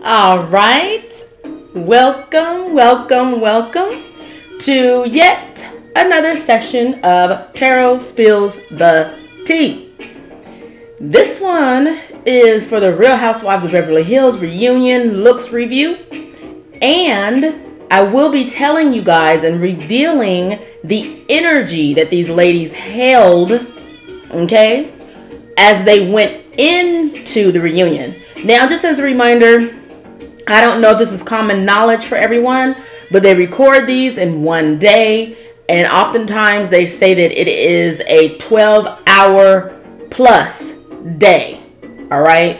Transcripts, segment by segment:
All right. Welcome, welcome, welcome to yet another session of Tarot Spills the Tea. This one is for the Real Housewives of Beverly Hills reunion looks review. And I will be telling you guys and revealing the energy that these ladies held, okay, as they went into the reunion. Now, just as a reminder, I don't know if this is common knowledge for everyone, but they record these in one day. And oftentimes they say that it is a 12-hour plus day. All right.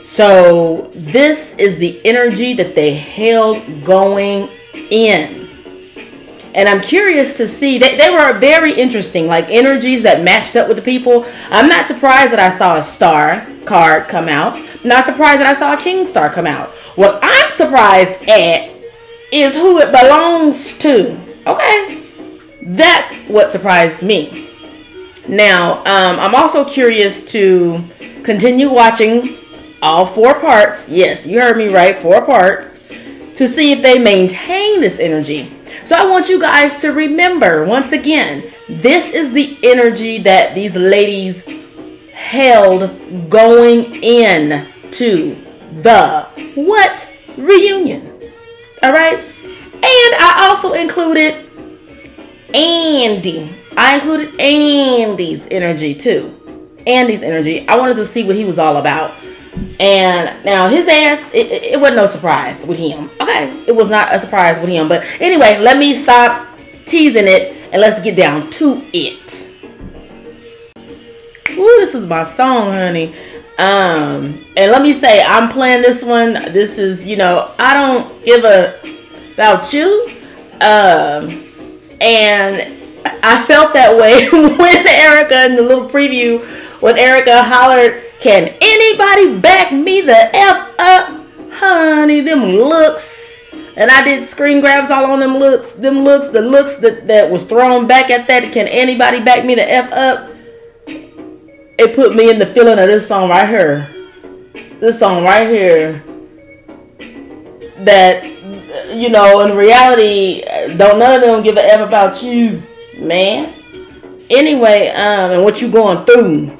So this is the energy that they held going in. And I'm curious to see, they were very interesting, like energies that matched up with the people. I'm not surprised that I saw a star card come out. Not surprised that I saw a king star come out. What I'm surprised at is who it belongs to. Okay. That's what surprised me. Now, I'm also curious to continue watching all 4 parts. Yes, you heard me right, 4 parts, to see if they maintain this energy. So I want you guys to remember, once again, this is the energy that these ladies held going in to the what reunion. All right. And I also included Andy. I included Andy's energy too. Andy's energy. I wanted to see what he was all about. And now his ass, it wasn't no surprise with him. Okay, it was not a surprise with him. But anyway, let me stop teasing it and let's get down to it. Ooh, this is my song, honey. And let me say, I'm playing this one. This is, you know, I don't give a about you. And I felt that way when Erica in the little preview, when Erica hollered, "Can anybody back me the F up?" Honey, them looks. And I did screen grabs all on them looks. The looks that was thrown back at that. Can anybody back me the F up? It put me in the feeling of this song right here. This song right here. That, you know, in reality, don't none of them give a F about you, man. Anyway, and what you going through.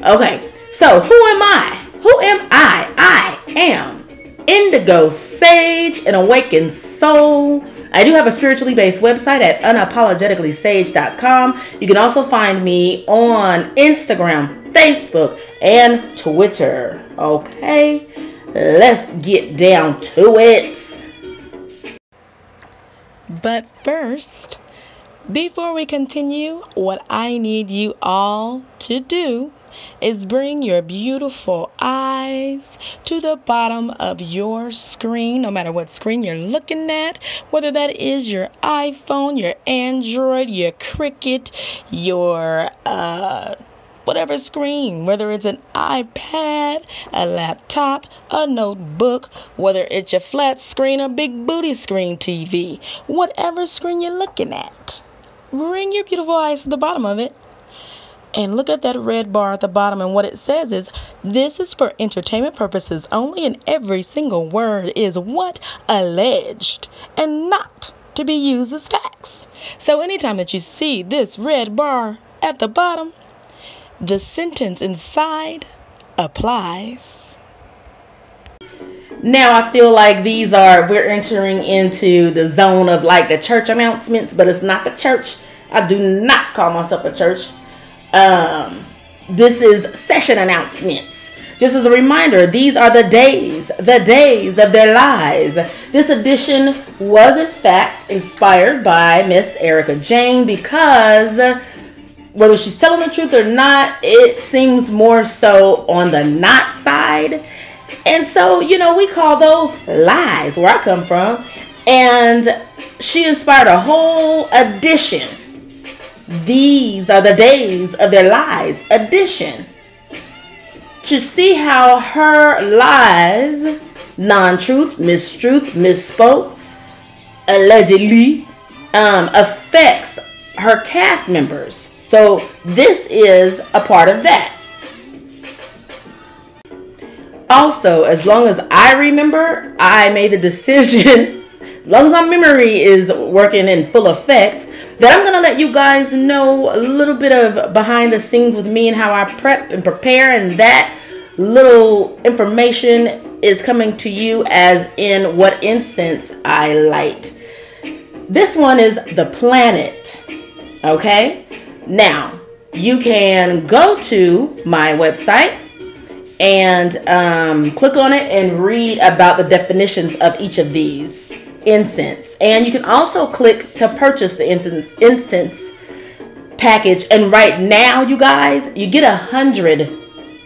Okay, so who am I? Who am I? I am Indigo Sage, an awakened soul. I do have a spiritually based website at unapologeticallysage.com. You can also find me on Instagram, Facebook, and Twitter. Okay, let's get down to it. But first, before we continue, what I need you all to do is bring your beautiful eyes to the bottom of your screen, no matter what screen you're looking at, whether that is your iPhone, your Android, your Cricket, your whatever screen, whether it's an iPad, a laptop, a notebook, whether it's your flat screen or big booty screen TV, whatever screen you're looking at, bring your beautiful eyes to the bottom of it. And look at that red bar at the bottom, and what it says is, this is for entertainment purposes only, and every single word is what? Alleged, and not to be used as facts. So anytime that you see this red bar at the bottom, the sentence inside applies. Now I feel like we're entering into the zone of like the church announcements, but it's not the church. I do not call myself a church. This is session announcements. Just as a reminder, these are the days of their lives. This edition was in fact inspired by Miss Erica Jane, because whether she's telling the truth or not, it seems more so on the not side. And so, you know, we call those lies where I come from. And she inspired a whole edition. These are the days of their lies edition, to see how her lies, non-truth, mistruth, misspoke, allegedly, affects her cast members. So this is a part of that. Also, as long as I remember, I made the decision, as long as my memory is working in full effect, that I'm going to let you guys know a little bit of behind the scenes with me and how I prep and prepare. And that little information is coming to you as in what incense I light. This one is the Planet. Okay? Now, you can go to my website and click on it and read about the definitions of each of these incense. And you can also click to purchase the incense package. And right now, you guys, you get 100.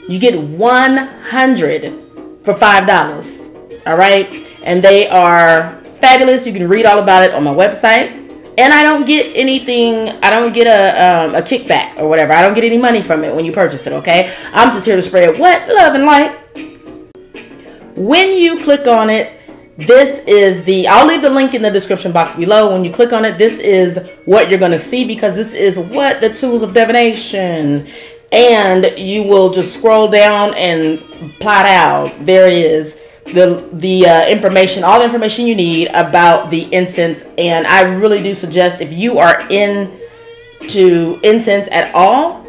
You get 100 for $5. All right, and they are fabulous. You can read all about it on my website. And I don't get anything, I don't get a kickback or whatever. I don't get any money from it when you purchase it, okay? I'm just here to spread what? Love and light. When you click on it, this is I'll leave the link in the description box below. When you click on it, this is what you're going to see, because this is what the tools of divination. And you will just scroll down and plot out. There it is. The information, all the information you need about the incense. And I really do suggest, if you are into incense at all,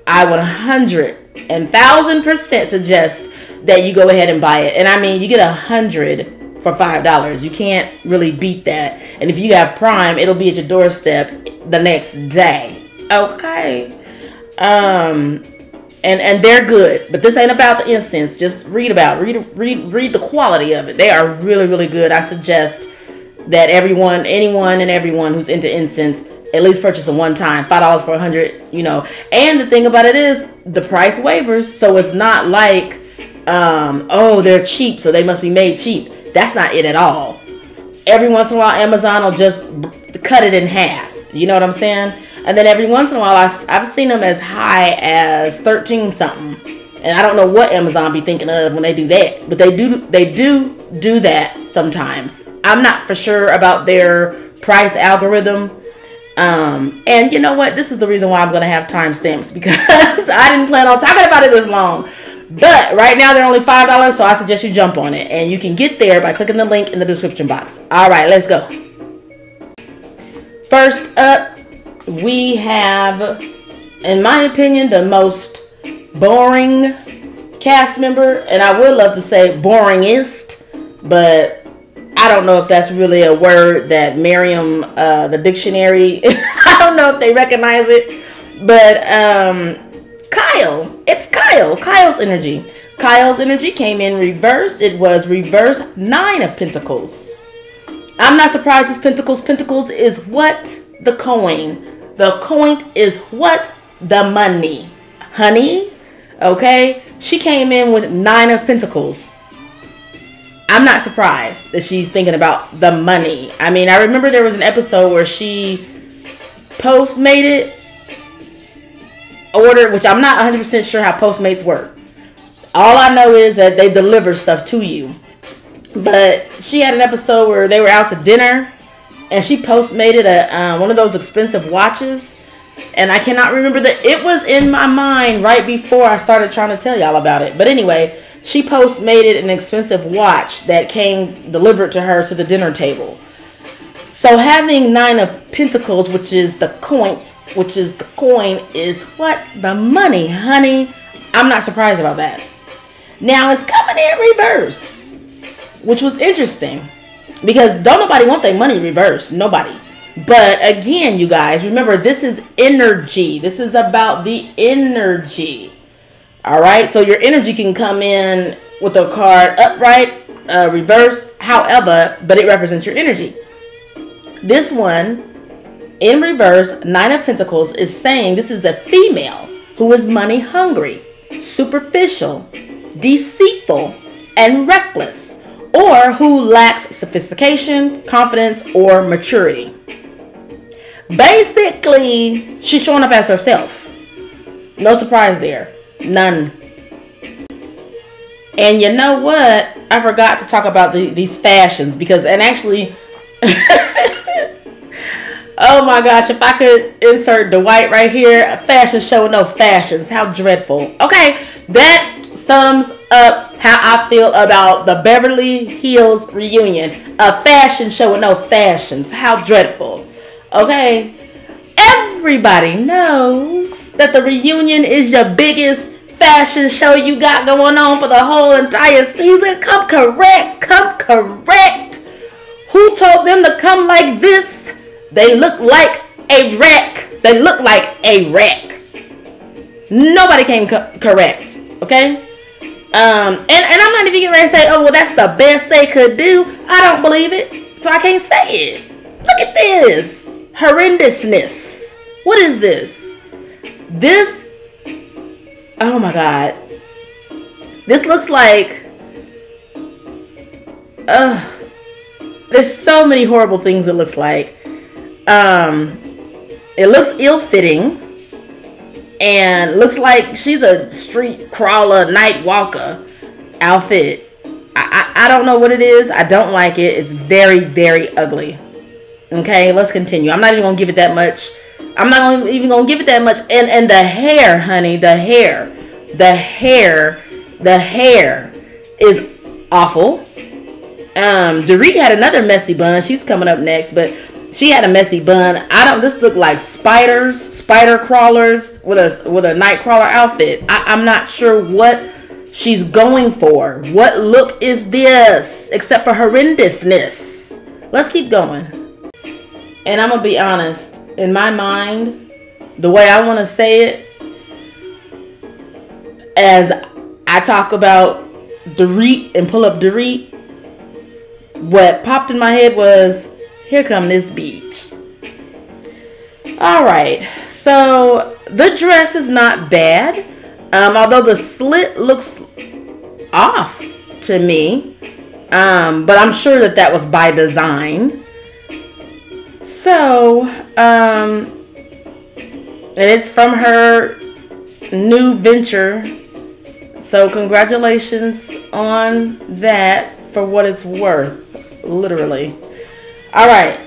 I would 1,000% suggest that you go ahead and buy it. And I mean, you get 100 for $5. You can't really beat that. And if you have Prime, it'll be at your doorstep the next day. Okay. And they're good, but this ain't about the incense. Just read read the quality of it. They are really, really good. I suggest that anyone and everyone who's into incense at least purchase it one time. $5 for 100, you know. And the thing about it is the price wavers, so it's not like oh, they're cheap, so they must be made cheap. That's not it at all. Every once in a while, Amazon will just cut it in half. You know what I'm saying? And then every once in a while, I've seen them as high as 13 something. And I don't know what Amazon be thinking of when they do that. But they do that sometimes. I'm not for sure about their price algorithm. And you know what? This is the reason why I'm going to have timestamps, because I didn't plan on talking about it this long. But right now, they're only $5, so I suggest you jump on it. And you can get there by clicking the link in the description box. All right, let's go. First up, we have, in my opinion, the most boring cast member. And I would love to say boringest, but I don't know if that's really a word that Merriam, the dictionary, I don't know if they recognize it. But it's Kyle's energy. Kyle's energy came in reversed. It was reverse 9 of Pentacles. I'm not surprised it's Pentacles. Pentacles is what? The coin. The coin is what? The money. Honey? Okay? She came in with 9 of Pentacles. I'm not surprised that she's thinking about the money. I mean, I remember there was an episode where she Postmated ordered, which I'm not 100% sure how Postmates work. All I know is that they deliver stuff to you. But she had an episode where they were out to dinner, and she Postmated one of those expensive watches. And I cannot remember it was in my mind right before I started trying to tell y'all about it. But anyway, she Postmated an expensive watch that came delivered to her to the dinner table. So having 9 of Pentacles, which is the coin, is what? The money, honey. I'm not surprised about that. Now it's coming in reverse, which was interesting, because don't nobody want their money reversed. Nobody. But again, you guys, remember, this is energy. This is about the energy. All right. So your energy can come in with a card upright, reverse, however, but it represents your energy. This one in reverse, 9 of Pentacles, is saying this is a female who is money hungry, superficial, deceitful, and reckless, or who lacks sophistication, confidence, or maturity. Basically, she's showing up as herself. No surprise there. None. And you know what? I forgot to talk about these fashions, because, and actually, oh my gosh, if I could insert Dwight right here, a fashion show with no fashions. How dreadful. Okay, that sums up how I feel about the Beverly Hills reunion. A fashion show with no fashions. How dreadful. Okay? Everybody knows that the reunion is your biggest fashion show you got going on for the whole entire season. Come correct. Come correct. Who told them to come like this? They look like a wreck. They look like a wreck. Nobody came correct. Okay? And I'm not even ready to say, oh, well, that's the best they could do. I don't believe it. So I can't say it. Look at this. Horrendousness. What is this? This, oh my God. This looks like, there's so many horrible things it looks like. It looks ill-fitting. And looks like she's a street crawler, night walker outfit. I don't know what it is. I don't like it. It's very, very ugly. Okay, let's continue. I'm not even going to give it that much. I'm not even going to give it that much. And the hair, honey, the hair is awful. Dorit had another messy bun. She's coming up next, but she had a messy bun. This looked like spider crawlers with a night crawler outfit. I'm not sure what she's going for. What look is this? Except for horrendousness. Let's keep going. And I'm going to be honest. In my mind, the way I want to say it, as I talk about Dorit and pull up Dorit, what popped in my head was, here come this beach. Alright, so the dress is not bad. Although the slit looks off to me. But I'm sure that was by design. So, and it's from her new venture. So congratulations on that for what it's worth. Literally. All right.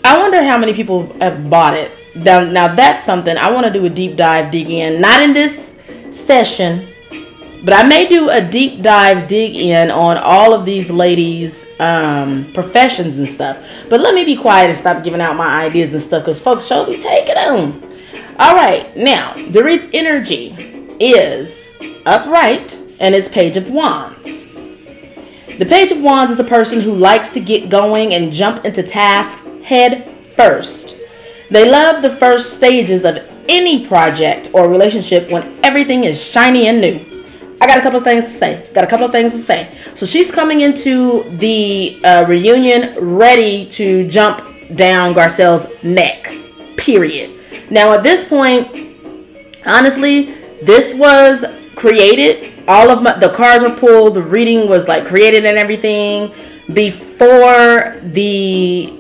I wonder how many people have bought it. Now that's something I want to do a deep dive dig in. Not in this session, but I may do a deep dive dig in on all of these ladies' professions and stuff. But let me be quiet and stop giving out my ideas and stuff because folks should be taking them. All right. Now, Rita Energy is upright and it's Page of Wands. The Page of Wands is a person who likes to get going and jump into tasks head first. They love the first stages of any project or relationship when everything is shiny and new. I got a couple of things to say. So she's coming into the reunion ready to jump down Garcelle's neck. Period. Now at this point, honestly, this was created. All of the cards were pulled. The reading was like created and everything before the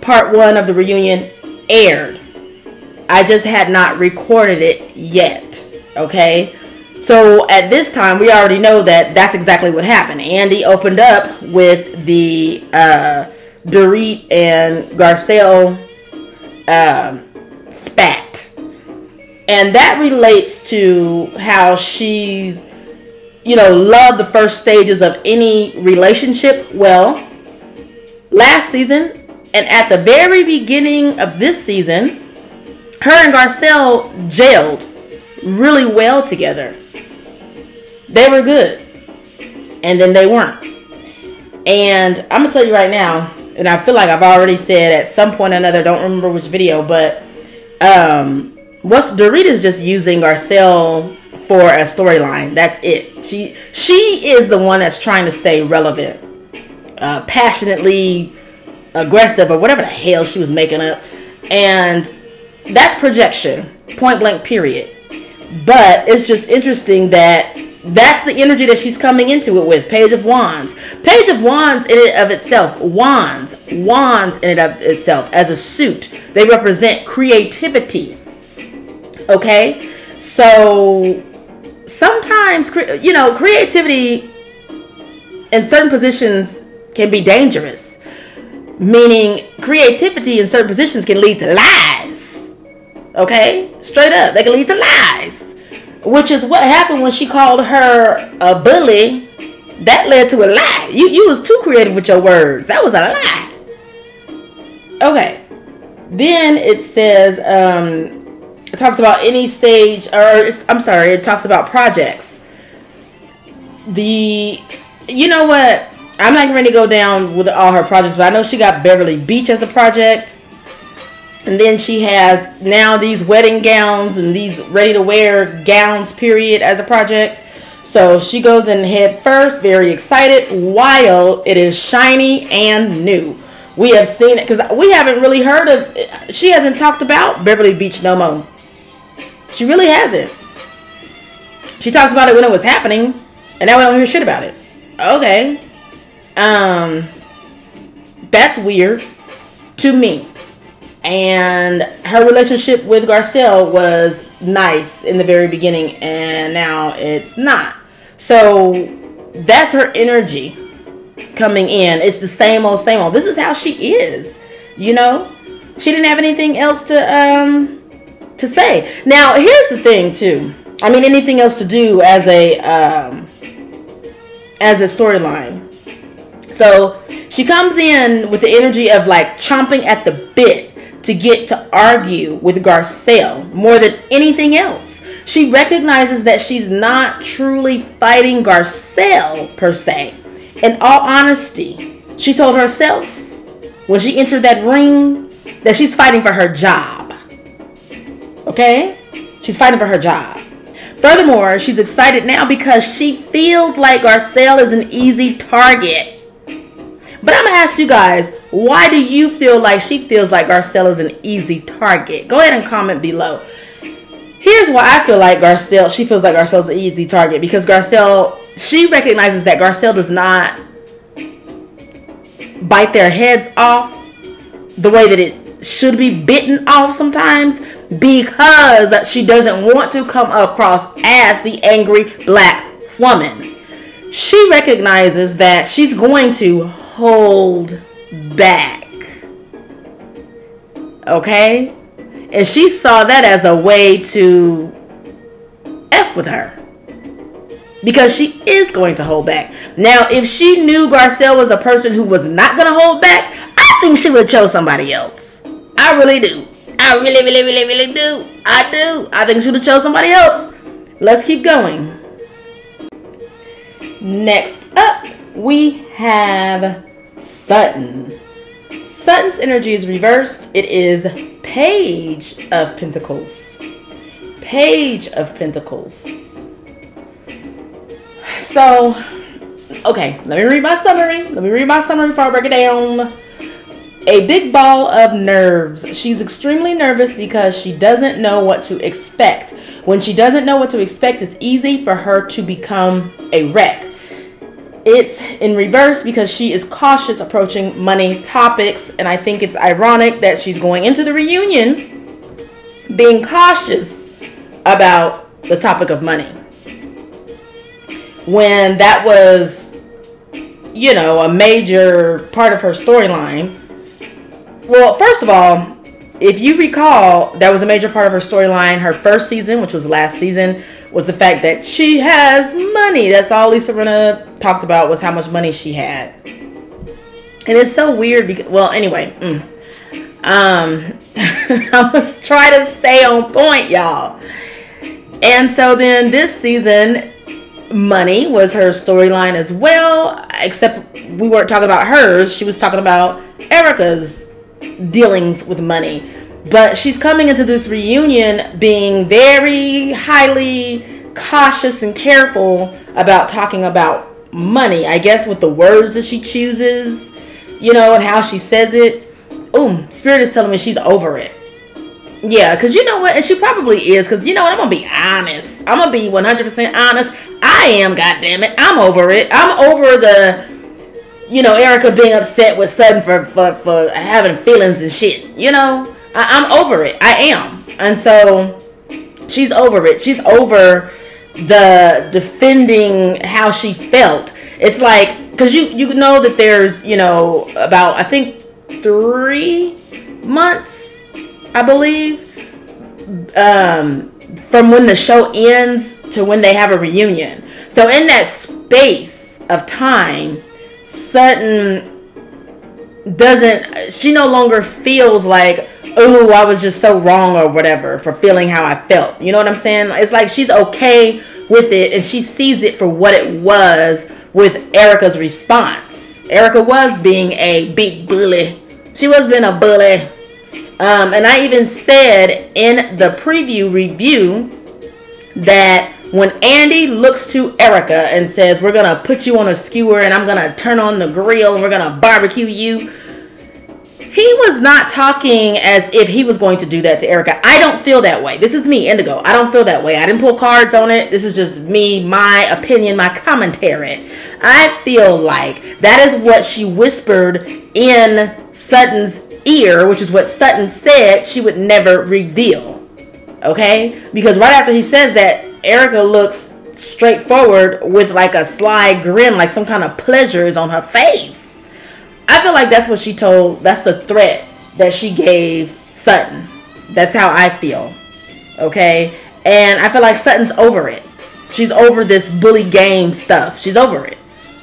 part 1 of the reunion aired. I just had not recorded it yet. Okay. So at this time, we already know that that's exactly what happened. Andy opened up with the Dorit and Garcelle spat. And that relates to how she's, loved the first stages of any relationship. Well, last season and at the very beginning of this season, her and Garcelle gelled really well together. They were good. And then they weren't. And I'm going to tell you right now, and I feel like I've already said at some point or another, don't remember which video, but Dorita's just using Garcelle for a storyline. That's it. She is the one that's trying to stay relevant. Passionately aggressive or whatever the hell she was making up. And that's projection. Point blank period. But it's just interesting that that's the energy that she's coming into it with. Page of Wands. Page of Wands in and of itself. Wands in and of itself as a suit. They represent creativity. Okay? So sometimes, creativity in certain positions can be dangerous. Meaning creativity in certain positions can lead to lies. Okay? Straight up. They can lead to lies. which is what happened when she called her a bully. That led to a lie. You was too creative with your words. That was a lie. Okay. Then it says, it talks about any stage, it talks about projects. You know what? I'm not ready to go down with all her projects, but I know she got Beverly Beach as a project. And then she has now these wedding gowns and these ready-to-wear gowns, period, as a project. So she goes in head first, very excited, while it is shiny and new. We have seen it, because we haven't really heard of it. She hasn't talked about Beverly Beach no more. She really hasn't. She talked about it when it was happening, and now we don't hear shit about it. Okay. That's weird to me. And her relationship with Garcelle was nice in the very beginning, and now it's not. So that's her energy coming in. It's the same old, same old. This is how she is, you know. She didn't have anything else to say. Now, here's the thing, too. I mean, anything else to do as a storyline. So she comes in with the energy of like chomping at the bit to get to argue with Garcelle more than anything else. She recognizes that she's not truly fighting Garcelle per se. In all honesty, she told herself when she entered that ring that she's fighting for her job. Okay? She's fighting for her job. Furthermore, she's excited now because she feels like Garcelle is an easy target. But I'm going to ask you guys, why do you feel like she feels like Garcelle is an easy target? Go ahead and comment below. Here's why I feel like she feels like Garcelle's an easy target. Because she recognizes that Garcelle does not bite their heads off the way that it should be bitten off sometimes, because she doesn't want to come across as the angry black woman. She recognizes that she's going to hold back. Okay? And she saw that as a way to F with her. Because she is going to hold back. Now, if she knew Garcelle was a person who was not going to hold back, I think she would have chose somebody else. I really do. I really, really, really, really do. I do. I think she would have chose somebody else. Let's keep going. Next up, we have Sutton. Sutton's energy is reversed. It is Page of Pentacles. Page of Pentacles. So, okay, let me read my summary. Before I break it down. A big ball of nerves. She's extremely nervous because she doesn't know what to expect. When she doesn't know what to expect, it's easy for her to become a wreck. It's in reverse because she is cautious approaching money topics. And I think it's ironic that she's going into the reunion being cautious about the topic of money, when that was, you know, a major part of her storyline. Well, first of all, if you recall, that was a major part of her storyline. Her first season, which was last season, was the fact that she has money. That's all Lisa Rinna talked about, was how much money she had. And it's so weird because, well, anyway, I must try to stay on point, y'all. And so then this season, money was her storyline as well, except we weren't talking about hers. She was talking about Erica's dealings with money. But she's coming into this reunion being very highly cautious and careful about talking about money. I guess with the words that she chooses, you know, and how she says it. Ooh, Spirit is telling me she's over it. Yeah, because you know what? And she probably is. Because you know what? I'm going to be honest. I'm going to be 100% honest. I am, goddammit. I'm over it. I'm over the, you know, Erica being upset with Sutton for having feelings and shit. You know? I'm over it. I am. And so she's over it. She's over the defending how she felt. It's like, because you know that there's, you know, about, I think, 3 months, I believe, from when the show ends to when they have a reunion. So in that space of time, Sutton she no longer feels like, oh, I was just so wrong or whatever for feeling how I felt. You know what I'm saying? It's like she's okay with it, and she sees it for what it was with Erica's response. Erica was being a big bully. She was being a bully. And I even said in the preview review that when Andy looks to Erica and says, we're going to put you on a skewer and I'm going to turn on the grill and we're going to barbecue you, he was not talking as if he was going to do that to Erica. I don't feel that way. This is me, Indigo. I don't feel that way. I didn't pull cards on it. This is just me, my opinion, my commentary. I feel like that is what she whispered in Sutton's ear, which is what Sutton said she would never reveal. Okay? Because right after he says that, Erica looks straightforward with like a sly grin, like some kind of pleasure is on her face. I feel like that's what she told, that's the threat that she gave Sutton. That's how I feel. Okay? And I feel like Sutton's over it. She's over this bully game stuff. She's over it.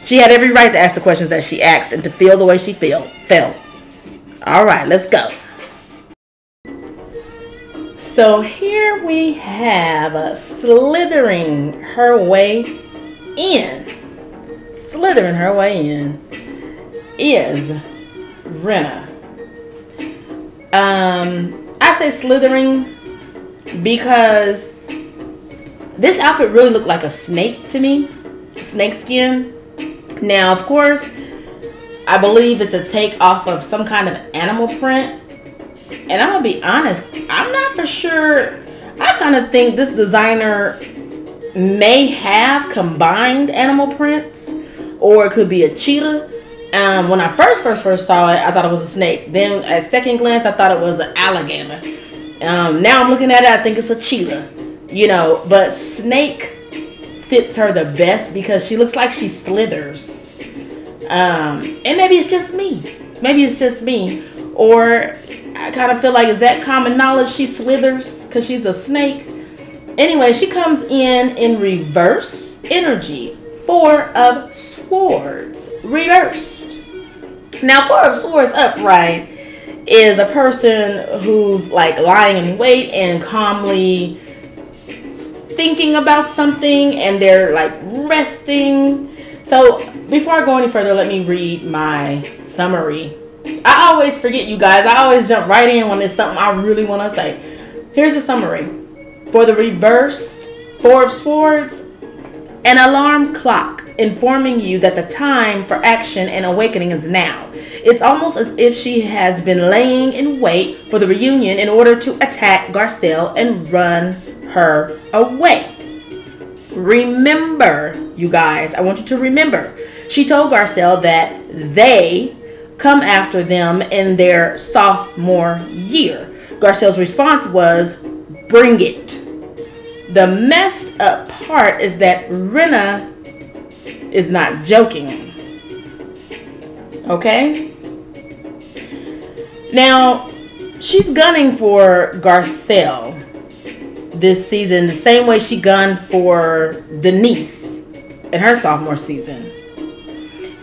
She had every right to ask the questions that she asked and to feel the way she felt. All right, let's go. So here we have slithering her way in. Slithering her way in is Rita. I say slithering because this outfit really looked like a snake to me. Snake skin. Now, of course, I believe it's a take off of some kind of animal print. And I'm going to be honest, I'm not for sure. I kind of think this designer may have combined animal prints, or it could be a cheetah. When I first saw it, I thought it was a snake. Then at second glance, I thought it was an alligator. Now I'm looking at it, I think it's a cheetah. You know, but snake fits her the best because she looks like she slithers. And maybe it's just me. Maybe it's just me. Or I kind of feel like, is that common knowledge? She slithers because she's a snake. Anyway, she comes in reverse energy. 4 of Swords reversed. Now, 4 of Swords upright is a person who's like lying in wait and calmly thinking about something, and they're like resting. So before I go any further, let me read my summary. I always forget, you guys. I always jump right in when there's something I really want to say. Here's the summary. For the reversed 4 of Swords, an alarm clock informing you that the time for action and awakening is now. It's almost as if she has been laying in wait for the reunion in order to attack Garcelle and run her away. Remember, you guys, I want you to remember, she told Garcelle that they come after them in their sophomore year. Garcelle's response was, bring it. The messed up part is that Rita is not joking. Okay? Now, she's gunning for Garcelle this season the same way she gunned for Denise in her sophomore season.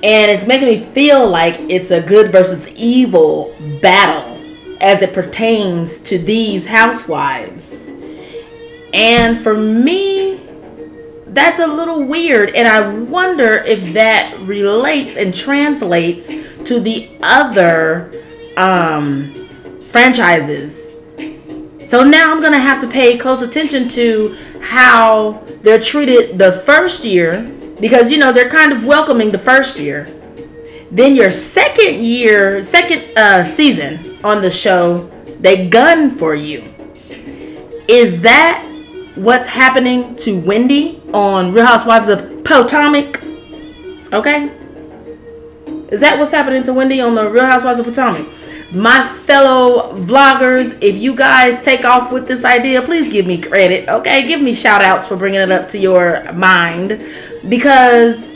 And it's making me feel like it's a good versus evil battle as it pertains to these housewives. And for me, that's a little weird. And I wonder if that relates and translates to the other franchises. So now I'm going to have to pay close attention to how they're treated the first year. Because, you know, they're kind of welcoming the first year. Then your second season on the show, they gun for you. Is that what's happening to Wendy on Real Housewives of Potomac? Okay? Is that what's happening to Wendy on the Real Housewives of Potomac? My fellow vloggers, if you guys take off with this idea, please give me credit. Okay? Give me shout outs for bringing it up to your mind. Because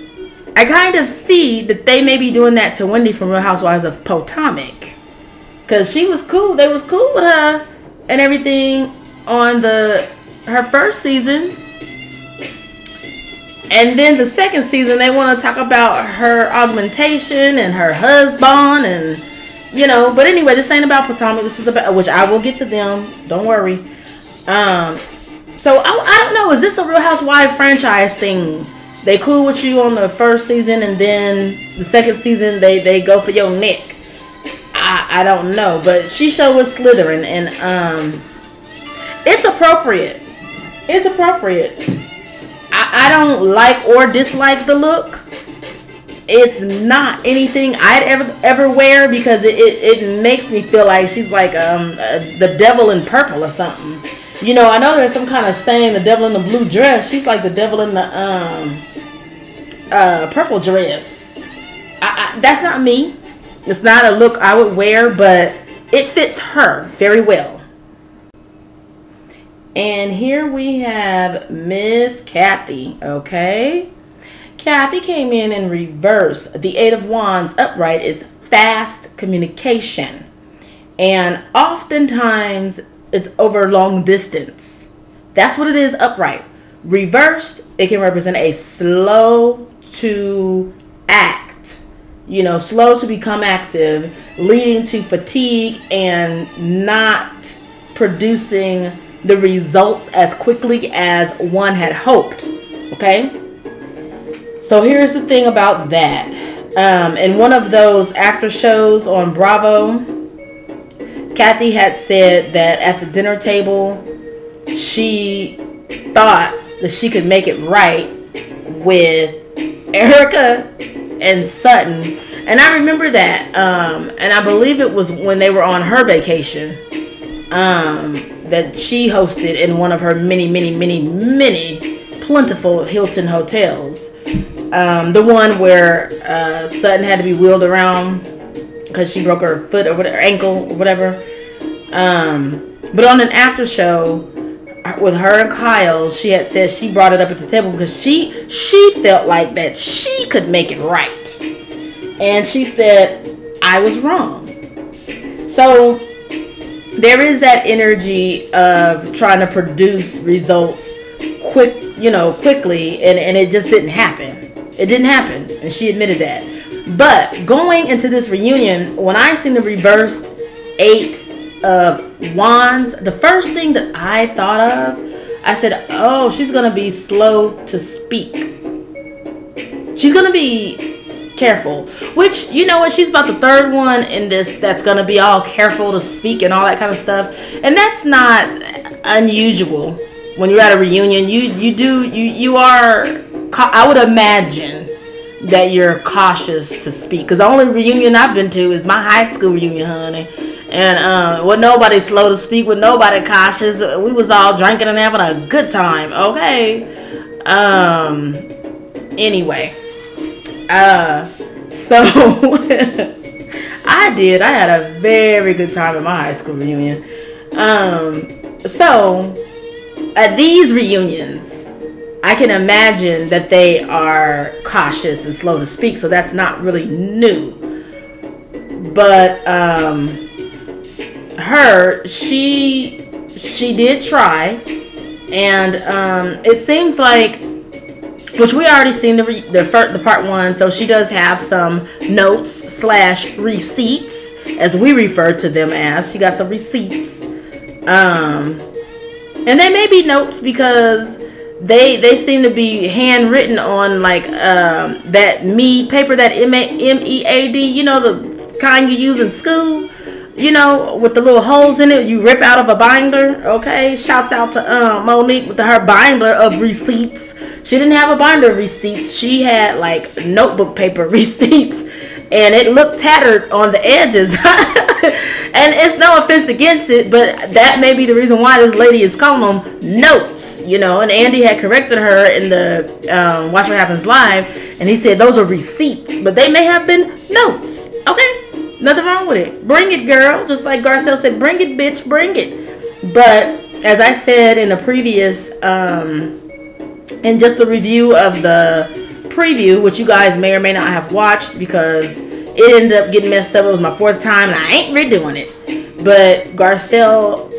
I kind of see that they may be doing that to Wendy from Real Housewives of Potomac. Because she was cool. They was cool with her and everything on the her first season. And then the second season, they want to talk about her augmentation and her husband and, you know. But anyway, this ain't about Potomac. This is about, which I will get to them. Don't worry. So I don't know. Is this a Real Housewives franchise thing? They cool with you on the first season, and then the second season they go for your neck. I don't know. But she show was slithering, and it's appropriate. It's appropriate. I don't like or dislike the look. It's not anything I'd ever wear, because it makes me feel like she's like the devil in purple or something. You know, I know there's some kind of saying the devil in the blue dress. She's like the devil in the purple dress. That's not me. It's not a look I would wear, but it fits her very well. And here we have Miss Kaytee, okay? Kaytee came in reverse. The Eight of Wands upright is fast communication. And oftentimes it's over long distance. That's what it is upright. Reversed, it can represent a slow to act. You know, slow to become active, leading to fatigue and not producing the results as quickly as one had hoped. Okay, so here's the thing about that. In one of those after shows on Bravo, Kaytee had said that at the dinner table she thought that she could make it right with Erica and Sutton, and I remember that, and I believe it was when they were on her vacation, that she hosted in one of her many plentiful Hilton hotels. The one where Sutton had to be wheeled around because she broke her foot or whatever, ankle or whatever. But on an after show with her and Kyle, she had said she brought it up at the table because she felt like that she could make it right. And she said, I was wrong. So there is that energy of trying to produce results quickly, and it just didn't happen. It didn't happen, and she admitted that. But going into this reunion, when I seen the reversed Eight of Wands, the first thing that I thought of, I said, oh, she's going to be slow to speak. She's going to be careful, which, you know what, she's about the third one in this that's going to be all careful to speak and all that kind of stuff. And that's not unusual when you're at a reunion. You are, I would imagine that you're cautious to speak, because the only reunion I've been to is my high school reunion, honey. And with nobody slow to speak, with nobody cautious. We was all drinking and having a good time, okay? Anyway, so I had a very good time at my high school reunion. So at these reunions, I can imagine that they are cautious and slow to speak, so that's not really new. But she did try, and it seems like, which we already seen the part one, so she does have some notes / receipts, as we refer to them as. She got some receipts, and they may be notes because they seem to be handwritten on like that mead paper, that MEAD, you know, the kind you use in school, you know, with the little holes in it you rip out of a binder. Okay, shouts out to Monique with her binder of receipts. She didn't have a binder of receipts. She had like notebook paper receipts, and it looked tattered on the edges. And it's no offense against it, but that may be the reason why this lady is calling them notes, you know. And Andy had corrected her in the Watch What Happens Live, and he said those are receipts, but they may have been notes. Okay, nothing wrong with it. Bring it, girl. Just like Garcelle said, bring it, bitch, bring it. But as I said in the previous, in just the review of the preview, which you guys may or may not have watched because it ended up getting messed up. It was my 4th time, and I ain't redoing it. But Garcelle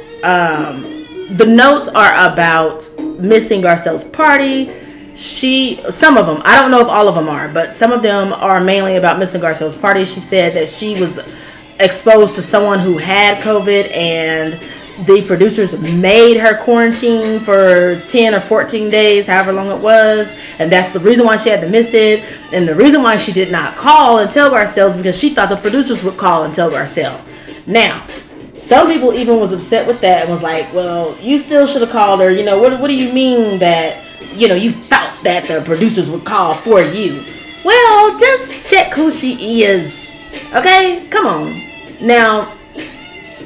The notes are about missing Garcelle's party. Some of them, I don't know if all of them are, but some of them are mainly about missing Garcelle's party. She said that she was exposed to someone who had COVID, and the producers made her quarantine for 10 or 14 days, however long it was, and that's the reason why she had to miss it. And the reason why she did not call and tell Garcelle is because she thought the producers would call and tell Garcelle. Now, some people even was upset with that and was like, well, you still should have called her. You know, what do you mean that, you know, you thought that the producers would call for you? Well, just check who she is. Okay? Come on. Now,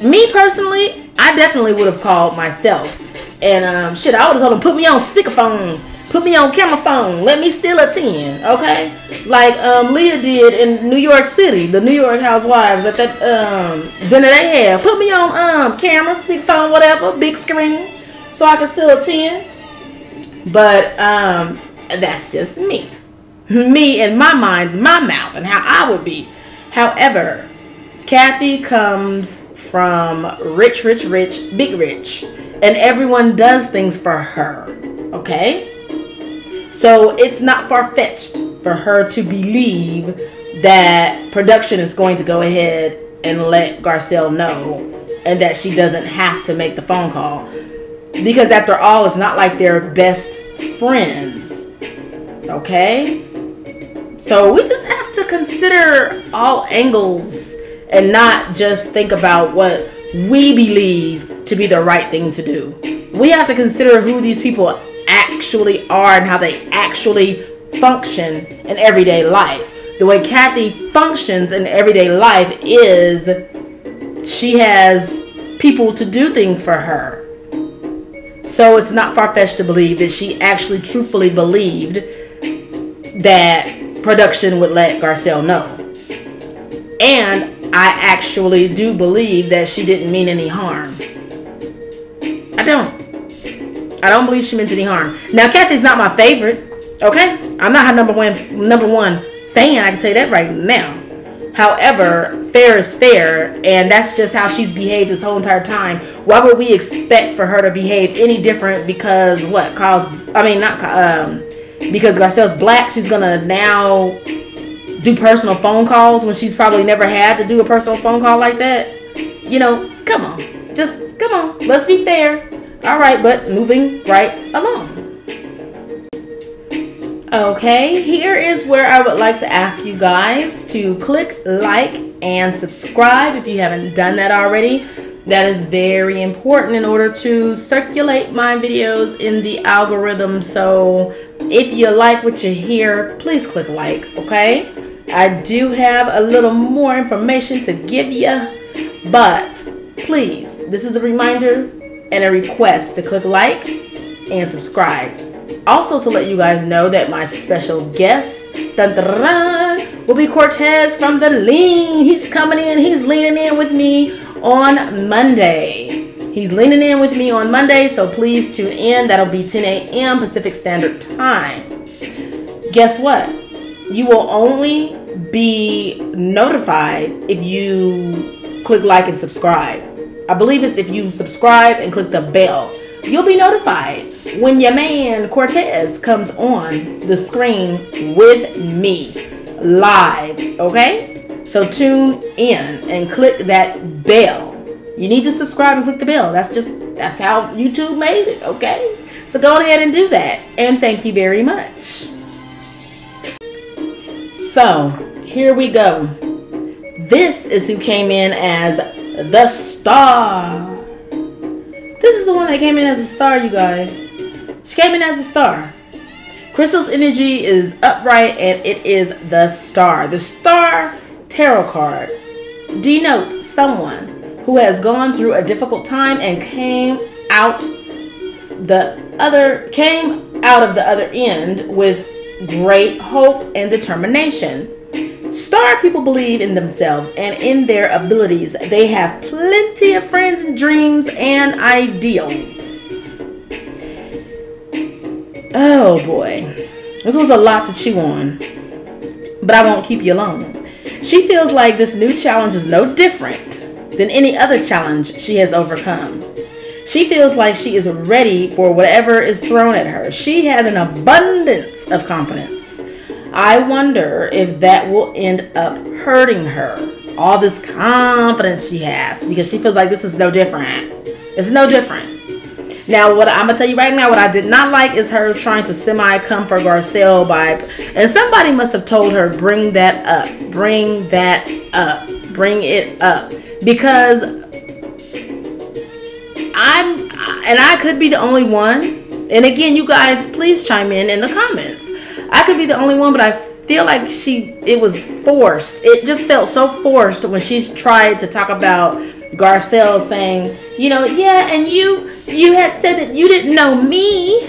me personally, I definitely would have called myself. And shit, I would have told them, put me on speakerphone. Put me on camera phone. Let me still attend. Okay? Like Leah did in New York City. The New York Housewives at that dinner they had. Put me on camera, speakerphone, whatever. Big screen. So I can still attend. But that's just me. Me and my mind, my mouth, and how I would be. However, Kaytee comes from rich, big rich. And everyone does things for her. Okay? So it's not far-fetched for her to believe that production is going to go ahead and let Garcelle know, and that she doesn't have to make the phone call. Because after all, it's not like they're best friends. Okay? So we just have to consider all angles and not just think about what we believe to be the right thing to do. We have to consider who these people actually are and how they actually function in everyday life. The way Kaytee functions in everyday life is she has people to do things for her. So it's not far-fetched to believe that she actually truthfully believed that production would let Garcelle know. And I actually do believe that she didn't mean any harm. I don't believe she meant any harm. Now, Kaytee's not my favorite, okay? I'm not her number one fan, I can tell you that right now. However, fair is fair, and that's just how she's behaved this whole entire time. Why would we expect for her to behave any different because because Garcelle's black, she's gonna now do personal phone calls when she's probably never had to do a personal phone call like that? You know, come on. Just, come on. Let's be fair. All right, but moving right along. Okay, here is where I would like to ask you guys to click like and subscribe if you haven't done that already. That is very important in order to circulate my videos in the algorithm. So if you like what you hear, please click like, okay? I do have a little more information to give you, but please, this is a reminder and a request to click like and subscribe. Also to let you guys know that my special guest will be Cortez from the Lean. He's coming in. He's leaning in with me on Monday. He's leaning in with me on Monday, so please tune in. That'll be 10 a.m. Pacific Standard Time. Guess what? You will only be notified if you click like and subscribe. I believe it's if you subscribe and click the bell. You'll be notified when your man Cortez comes on the screen with me live, okay? So tune in and click that bell. You need to subscribe and click the bell. That's how YouTube made it, okay? So go ahead and do that. And thank you very much. So here we go. This is who came in as the star. This is the one that came in as a star, you guys. She came in as a star. Crystal's energy is upright, and it is the star. The star tarot card denotes someone who has gone through a difficult time and came out of the other end with great hope and determination. Star people believe in themselves and in their abilities. They have plenty of friends and dreams and ideals. Oh boy, this was a lot to chew on, but I won't keep you long. She feels like this new challenge is no different than any other challenge she has overcome. She She feels like she is ready for whatever is thrown at her. She has an abundance of confidence. I wonder if that will end up hurting her. All this confidence she has, because she feels like this is no different. It's no different. Now, what I'm gonna tell you right now, what I did not like is her trying to semi-come for Garcelle and somebody must have told her, bring that up, bring it up, because I could be the only one. And again, you guys, please chime in the comments. I could be the only one, but I feel like it was forced. It just felt so forced when she's tried to talk about Garcelle saying, yeah, and you had said that you didn't know me.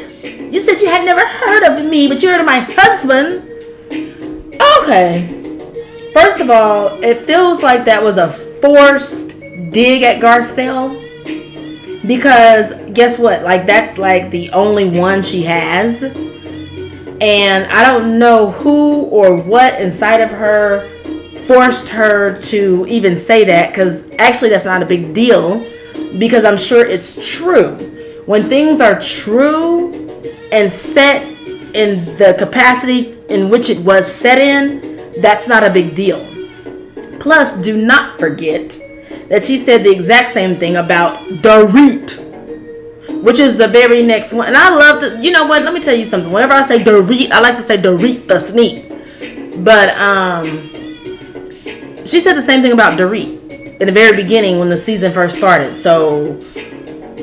You said you had never heard of me, but you heard of my husband. Okay. First of all, it feels like that was a forced dig at Garcelle, because guess what? Like, that's like the only one she has. And I don't know who or what inside of her forced her to even say that, because actually that's not a big deal, because I'm sure it's true. When things are true and set in the capacity in which it was set in, that's not a big deal. Plus, do not forget that she said the exact same thing about Dorit, which is the very next one. And I love to, you know what, let me tell you something. Whenever I say Dorit, I like to say Dorit the Sneak. But she said the same thing about Dorit in the very beginning when the season first started. So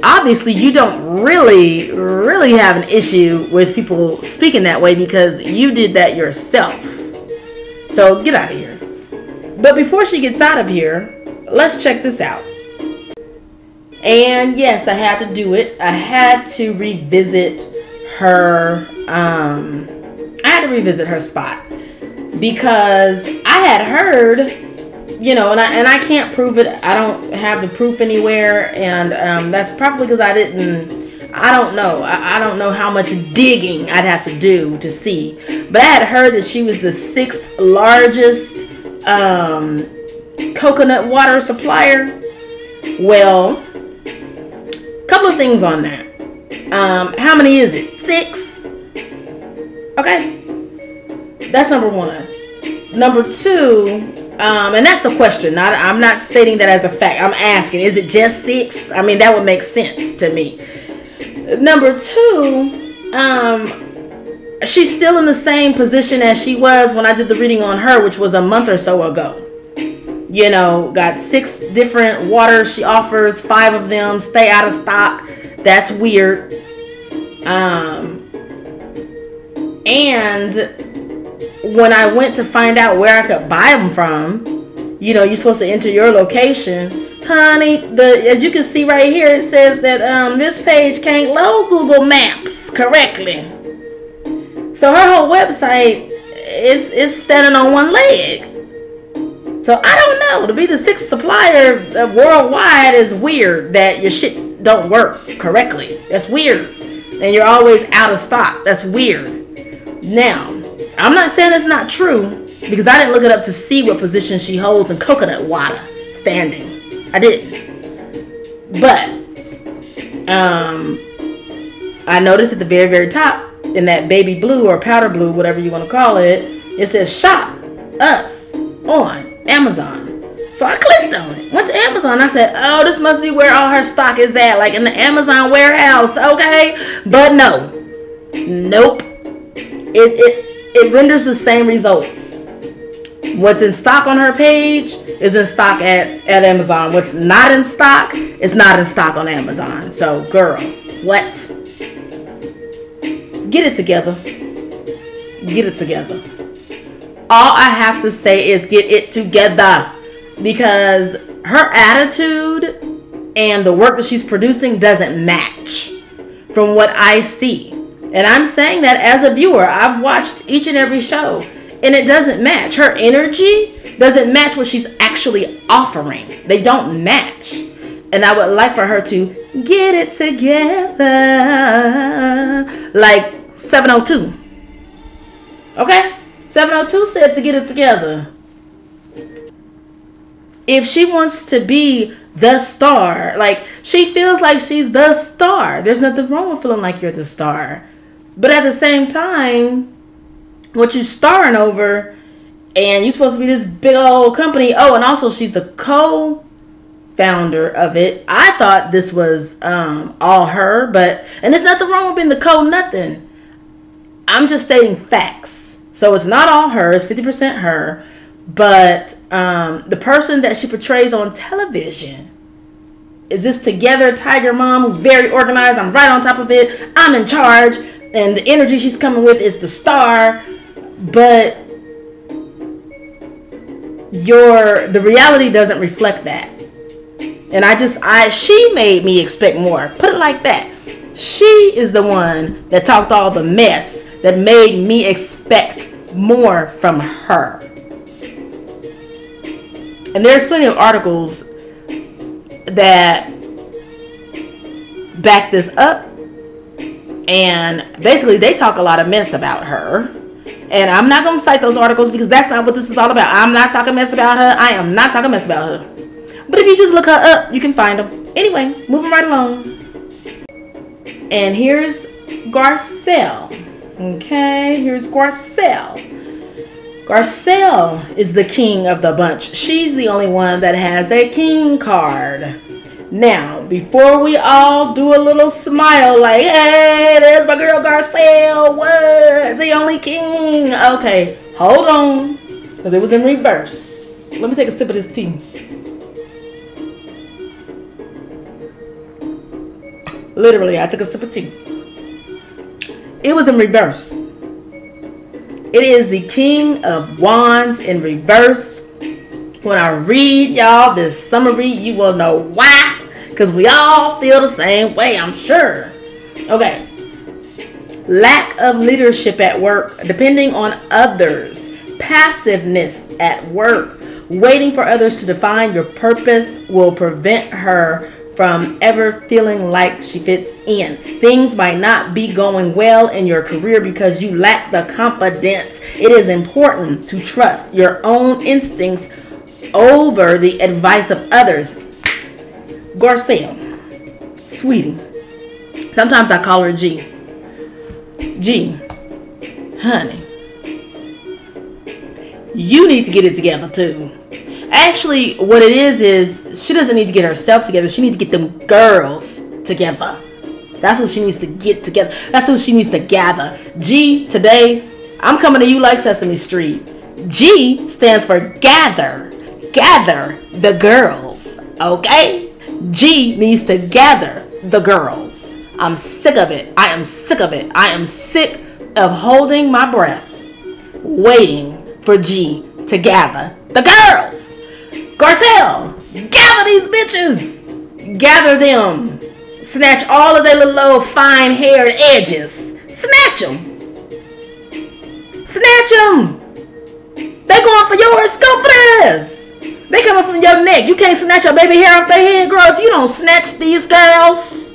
obviously you don't really have an issue with people speaking that way, because you did that yourself. So get out of here. But before she gets out of here, let's check this out. And yes, I had to do it. I had to revisit her. I had to revisit her spot, because I had heard, and I can't prove it. I don't have the proof anywhere, and that's probably because I don't know. I don't know how much digging I'd have to do to see. But I had heard that she was the 6th largest coconut water supplier. Well, couple of things on that. How many is it? 6? Okay, that's number 1. Number 2, and that's a question. I'm not stating that as a fact. I'm asking, is it just 6? I mean, that would make sense to me. Number 2, she's still in the same position as she was when I did the reading on her, which was a month or so ago. Got 6 different waters she offers, 5 of them stay out of stock. That's weird. And when I went to find out where I could buy them from, you're supposed to enter your location. Honey, as you can see right here, it says that this page can't load Google Maps correctly. So her whole website is standing on one leg. So I don't know. To be the 6th supplier worldwide is weird, that your shit don't work correctly. That's weird. And you're always out of stock. That's weird. Now, I'm not saying it's not true, because I didn't look it up to see what position she holds in coconut water standing. I didn't. But I noticed at the very, very top, in that baby blue or powder blue, whatever you want to call it, it says shop us on Amazon. So I clicked on it, went to Amazon. I said, oh, this must be where all her stock is at, like in the Amazon warehouse. Okay, but nope. It renders the same results. What's in stock on her page is in stock at Amazon. What's not in stock is not in stock on Amazon. So girl, what? Get it together. Get it together. All I have to say is get it together, because her attitude and the work that she's producing doesn't match from what I see. And I'm saying that as a viewer. I've watched each and every show, and it doesn't match. Her energy doesn't match what she's actually offering. They don't match. And I would like for her to get it together, like 702. Okay? 702 said to get it together. if she wants to be the star, like she feels like she's the star. There's nothing wrong with feeling like you're the star. But at the same time, what you starring over, and you're supposed to be this big old company. Oh, and also she's the co-founder of it. I thought this was all her, and there's nothing wrong with being the nothing. I'm just stating facts. So it's not all her, it's 50% her. But the person that she portrays on television is this together tiger mom who's very organized. I'm right on top of it. I'm in charge. And the energy she's coming with is the star. But the reality doesn't reflect that. And she made me expect more. Put it like that. She is the one that talked all the mess that made me expect more from her. And there's plenty of articles that back this up. And basically they talk a lot of mess about her. And I'm not going to cite those articles because that's not what this is all about. I'm not talking mess about her. I am not talking mess about her. But if you just look her up, you can find them. Anyway, moving right along. And here's Garcelle. Okay, here's Garcelle. Garcelle is the king of the bunch. She's the only one that has a king card. Now, before we all do a little smile like, hey, there's my girl Garcelle, what? The only king. Okay, hold on, because it was in reverse. Let me take a sip of this tea. Literally, I took a sip of tea. It was in reverse. It is the King of Wands in reverse. When I read y'all this summary, you will know why. Because we all feel the same way, I'm sure. Okay. Lack of leadership at work, depending on others. Passiveness at work. Waiting for others to define your purpose will prevent her from ever feeling like she fits in. Things might not be going well in your career because you lack the confidence. It is important to trust your own instincts over the advice of others. Garcelle, sweetie. Sometimes I call her G. G, honey, you need to get it together too. Actually, what it is she doesn't need to get herself together. She needs to get them girls together. That's what she needs to get together. That's what she needs to gather. G, today, I'm coming to you like Sesame Street. G stands for gather. Gather the girls. Okay? G needs to gather the girls. I'm sick of it. I am sick of it. I am sick of holding my breath, waiting for G to gather the girls. Garcelle, gather these bitches. Gather them. Snatch all of their little fine-haired edges. Snatch them. Snatch them. They going for yours. Go for this. They coming from your neck. You can't snatch your baby hair off their head, girl, if you don't snatch these girls.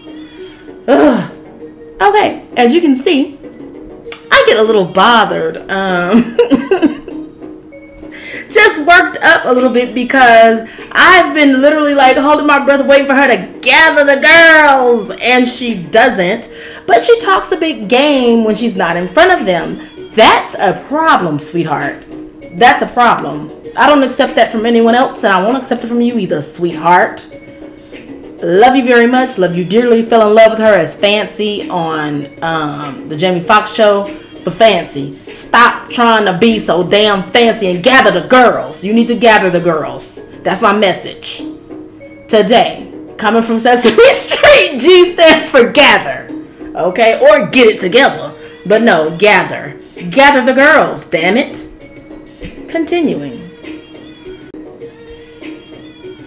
Ugh. Okay, as you can see, I get a little bothered. Just worked up a little bit because I've been literally like holding my breath waiting for her to gather the girls, and she doesn't. But she talks a big game when she's not in front of them. That's a problem, sweetheart. That's a problem. I don't accept that from anyone else, and I won't accept it from you either, sweetheart. Love you very much. Love you dearly. Fell in love with her as Fancy on the Jamie Foxx show. But Fancy, stop trying to be so damn fancy and gather the girls. You need to gather the girls. That's my message. Today, coming from Sesame Street, G stands for gather. Okay? Or get it together. But no, gather. Gather the girls, damn it. Continuing.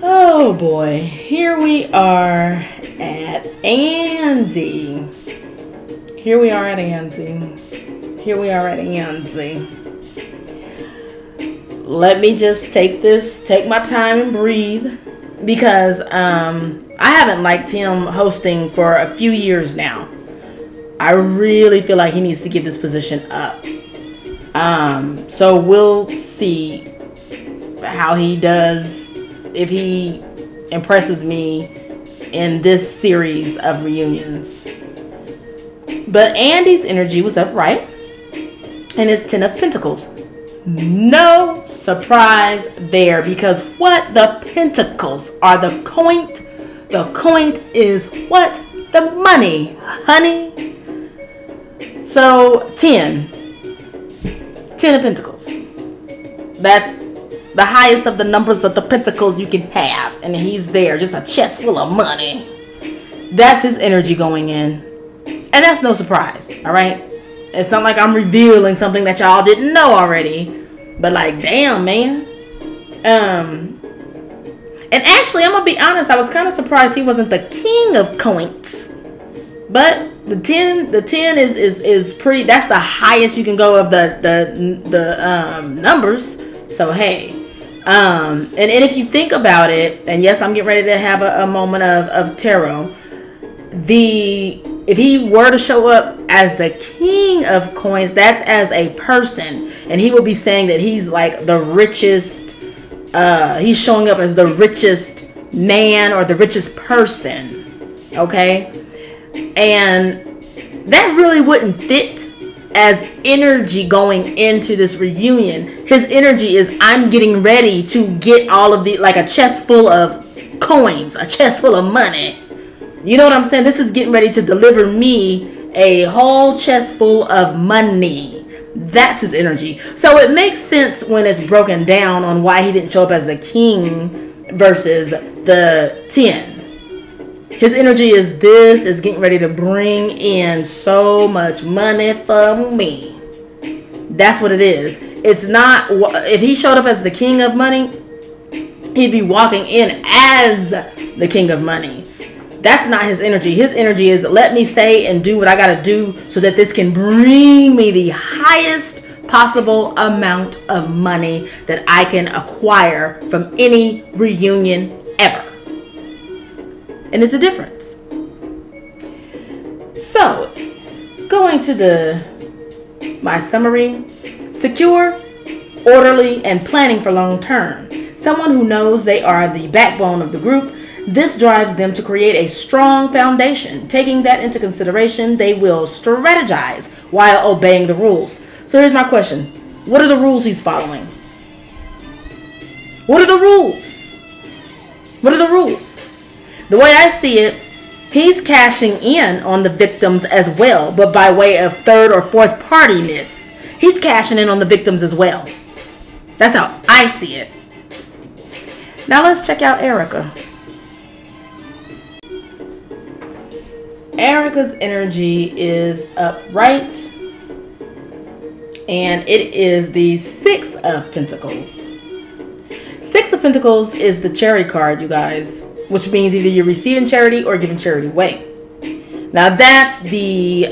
Oh boy, here we are at Andy. Here we are at Andy. Let me just take my time and breathe, because I haven't liked him hosting for a few years now. I really feel like he needs to give this position up. So we'll see how he does if he impresses me in this series of reunions. But Andy's energy was upright, and his 10 of Pentacles. No surprise there, because what? The Pentacles are the coin. The coin is what? The money, honey. So 10 of Pentacles. That's the highest of the numbers of the pentacles you can have. And he's there, just a chest full of money. That's his energy going in. And that's no surprise, all right? It's not like I'm revealing something that y'all didn't know already. But like, damn, man. And actually, I'm going to be honest, I was kind of surprised he wasn't the king of coins. But the 10 is pretty, that's the highest you can go of the numbers. So hey, and if you think about it, and yes, I'm getting ready to have a moment of tarot. If he were to show up as the king of coins, that's as a person, and he will be saying that he's like the richest. He's showing up as the richest man or the richest person. Okay, and that really wouldn't fit as energy going into this reunion. His energy is, I'm getting ready to get all of the, like a chest full of coins, a chest full of money. You know what I'm saying? This is getting ready to deliver me a whole chest full of money. That's his energy. So it makes sense when it's broken down on why he didn't show up as the king versus the 10. His energy is, this is getting ready to bring in so much money for me. That's what it is. It's not, if he showed up as the king of money, he'd be walking in as the king of money. That's not his energy. His energy is, let me say and do what I got to do so that this can bring me the highest possible amount of money that I can acquire from any reunion ever. And it's a difference. So, going to my summary: secure, orderly, and planning for long term. Someone who knows they are the backbone of the group. This drives them to create a strong foundation. Taking that into consideration, they will strategize while obeying the rules. So here's my question. What are the rules he's following? What are the rules? What are the rules? The way I see it, he's cashing in on the victims as well, but by way of third or fourth partyness. He's cashing in on the victims as well. That's how I see it. Now let's check out Erica. Erica's energy is upright, and it is the 6 of Pentacles. 6 of Pentacles is the charity card, you guys, which means either you're receiving charity or giving charity away. Now that's the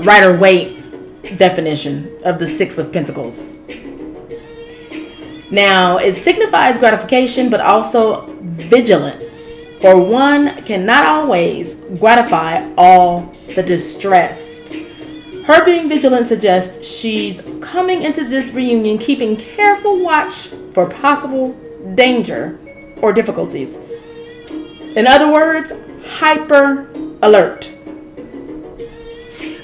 Rider-Waite definition of the 6 of Pentacles. Now it signifies gratification, but also vigilance. For one cannot always gratify all the distressed. Her being vigilant suggests she's coming into this reunion keeping careful watch for possible danger or difficulties. In other words, hyper alert.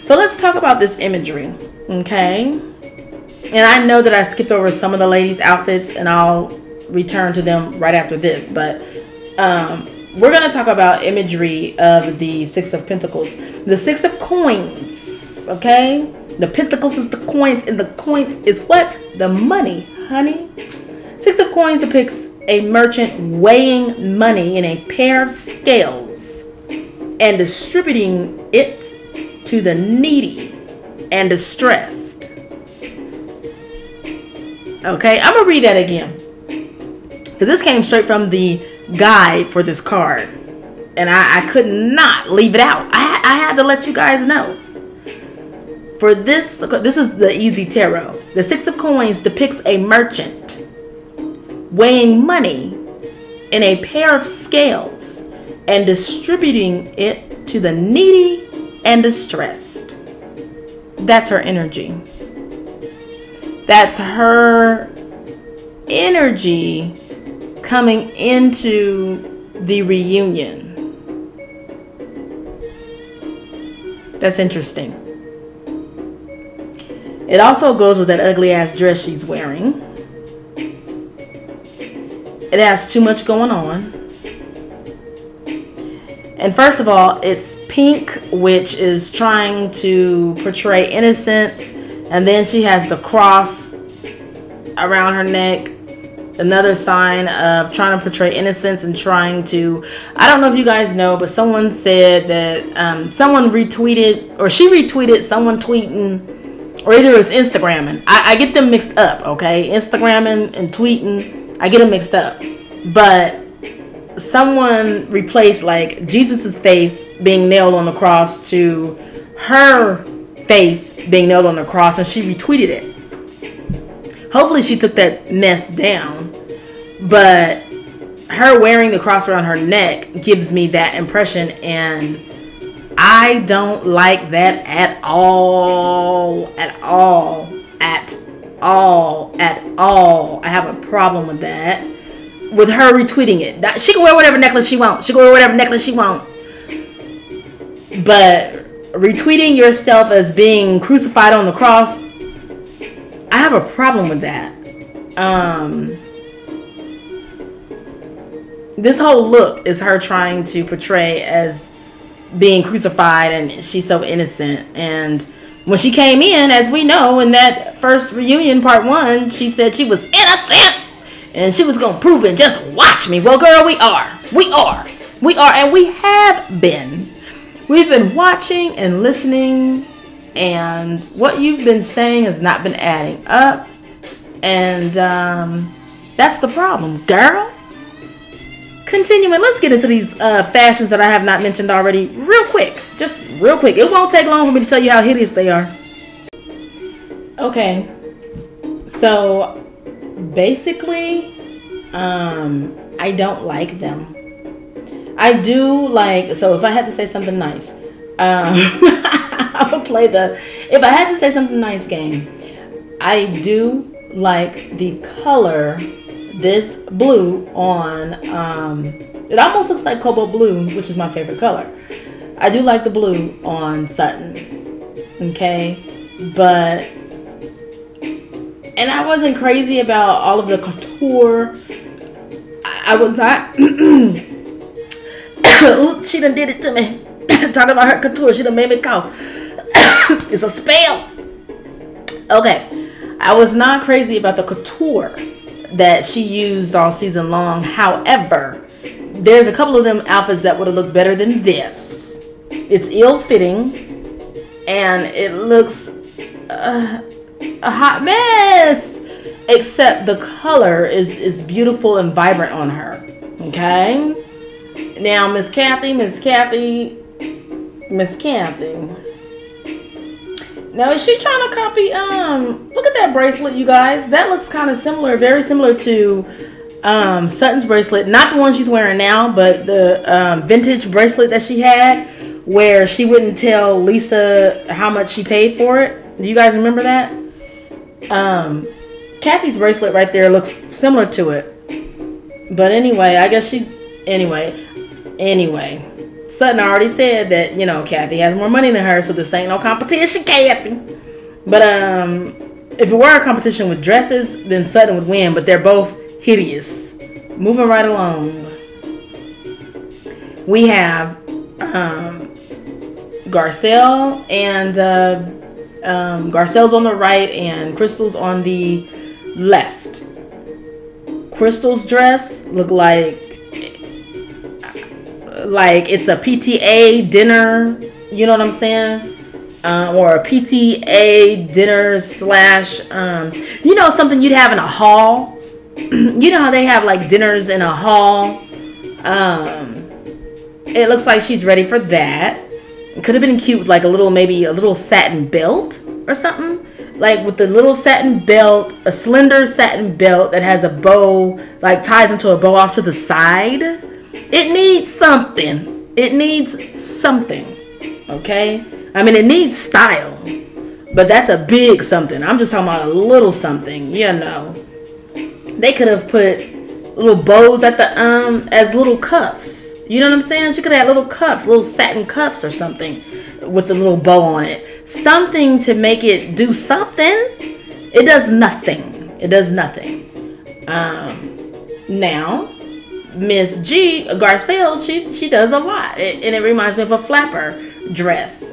So let's talk about this imagery, okay? And I know that I skipped over some of the ladies' outfits, and I'll return to them right after this, but we're going to talk about imagery of the 6 of Pentacles. The 6 of Coins, okay? The Pentacles is the coins, and the coins is what? The money, honey. 6 of Coins depicts a merchant weighing money in a pair of scales and distributing it to the needy and distressed. Okay, I'm going to read that again, because this came straight from the guide for this card, and I could not leave it out. I had to let you guys know. For this is the Easy Tarot. The 6 of Coins depicts a merchant weighing money in a pair of scales and distributing it to the needy and distressed. That's her energy. That's her energy coming into the reunion. That's interesting. It also goes with that ugly ass dress she's wearing. It has too much going on. And first of all, it's pink, which is trying to portray innocence. And then she has the cross around her neck. Another sign of trying to portray innocence and trying to, I don't know if you guys know, but someone said that someone retweeted, or she retweeted someone tweeting, or either it was Instagramming. I get them mixed up, okay? Instagramming and tweeting, I get them mixed up. But someone replaced like Jesus's face being nailed on the cross to her face being nailed on the cross, and she retweeted it. Hopefully she took that mess down, but her wearing the cross around her neck gives me that impression, and I don't like that at all. I have a problem with that. With her retweeting it. She can wear whatever necklace she wants. She can wear whatever necklace she wants. But retweeting yourself as being crucified on the cross, I have a problem with that. This whole look is her trying to portray as being crucified, and she's so innocent. And when she came in, as we know, in that first reunion, part 1, she said she was innocent. And she was going to prove it. Just watch me. Well, girl, we are. And we have been. We've been watching and listening. And what you've been saying has not been adding up. And that's the problem, girl. Continuing. Let's get into these fashions that I have not mentioned already. Real quick. Just real quick. It won't take long for me to tell you how hideous they are. Okay. So basically, I don't like them. I do like, so if I had to say something nice, I would play the, if I had to say something nice game, I do like the color, this blue on, it almost looks like cobalt blue, which is my favorite color. I do like the blue on Sutton, okay, but, and I wasn't crazy about all of the couture. I was not. Oops, she done did it to me. Talking about her couture, she done made me cough. It's a spell. Okay, I was not crazy about the couture that she used all season long. However, there's a couple of them outfits that would have looked better than this. It's ill-fitting, and it looks a hot mess. Except the color is beautiful and vibrant on her. Okay. Now, Miss Kaytee. Now, is she trying to copy? Look at that bracelet, you guys. That looks kind of similar, very similar to Sutton's bracelet. Not the one she's wearing now, but the vintage bracelet that she had, where she wouldn't tell Lisa how much she paid for it. Do you guys remember that? Kathy's bracelet right there looks similar to it. But anyway, I guess Anyway, Sutton already said that, you know, Kaytee has more money than her, so this ain't no competition, Kaytee. But if it were a competition with dresses, then Sutton would win, but they're both hideous. Moving right along. We have Garcelle, and Garcelle's on the right and Crystal's on the left. Crystal's dress look like it's a PTA dinner, you know what I'm saying? Or a PTA dinner slash, you know, something you'd have in a hall. You know how they have like dinners in a hall? It looks like she's ready for that. It could have been cute with like maybe a little satin belt or something. Like with the little satin belt, a slender satin belt that has a bow, like ties into a bow off to the side. It needs something. Okay? I mean, it needs style. But that's a big something. I'm just talking about a little something, you know. They could have put little bows at the as little cuffs. You know what I'm saying? She could have had little cuffs, little satin cuffs or something with the little bow on it. Something to make it do something. It does nothing. It does nothing. Now, Miss G, Garcelle, she does a lot. And it reminds me of a flapper dress.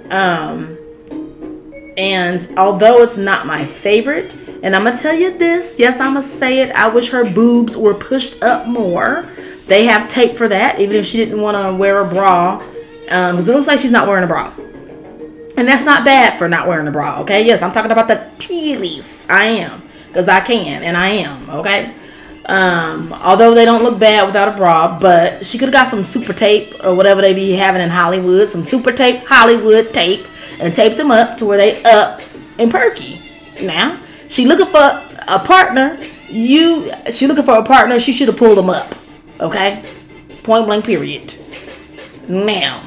And although it's not my favorite, and I'm going to tell you this, yes, I'm going to say it, I wish her boobs were pushed up more. They have tape for that, even if she didn't want to wear a bra. Because it looks like she's not wearing a bra. And that's not bad for not wearing a bra, okay? Yes, I'm talking about the titties. I am. Because I can, and I am, okay? Although they don't look bad without a bra, but she could have got some super tape or whatever they be having in Hollywood. Some super tape, Hollywood tape. And taped them up to where they up and perky. Now, she looking for a partner. She looking for a partner. She should have pulled them up. Okay? Point blank period. Now,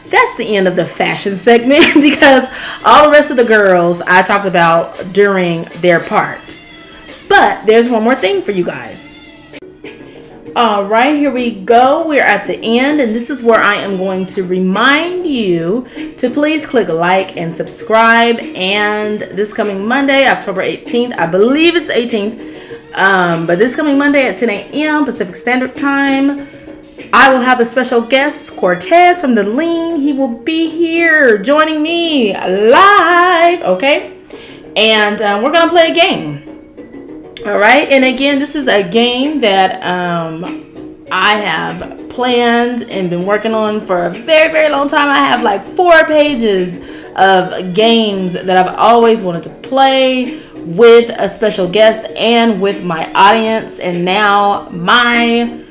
that's the end of the fashion segment because all the rest of the girls I talked about during their part. But there's one more thing for you guys. All right, here we go. We're at the end, and this is where I am going to remind you to please click like and subscribe. And this coming Monday, October 18th, I believe it's 18th, but this coming Monday at 10 a.m. Pacific Standard Time, I will have a special guest, Cortez from the Lean. He will be here joining me live, okay? And we're going to play a game. All right, and again, this is a game that I have planned and been working on for a very, very long time. I have like 4 pages of games that I've always wanted to play with a special guest and with my audience, and now my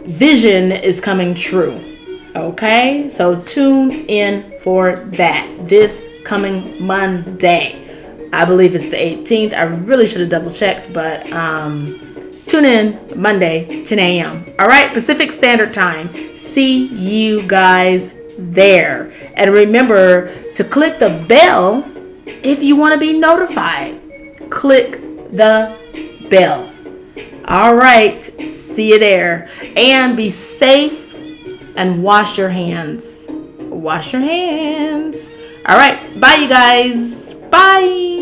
vision is coming true. Okay, so tune in for that this coming Monday. I believe it's the 18th. I really should have double checked, but tune in Monday, 10 a.m. All right, Pacific Standard Time. See you guys there. And remember to click the bell if you want to be notified. Click the bell. All right, see you there. And be safe and wash your hands. Wash your hands. All right, bye, you guys. Bye.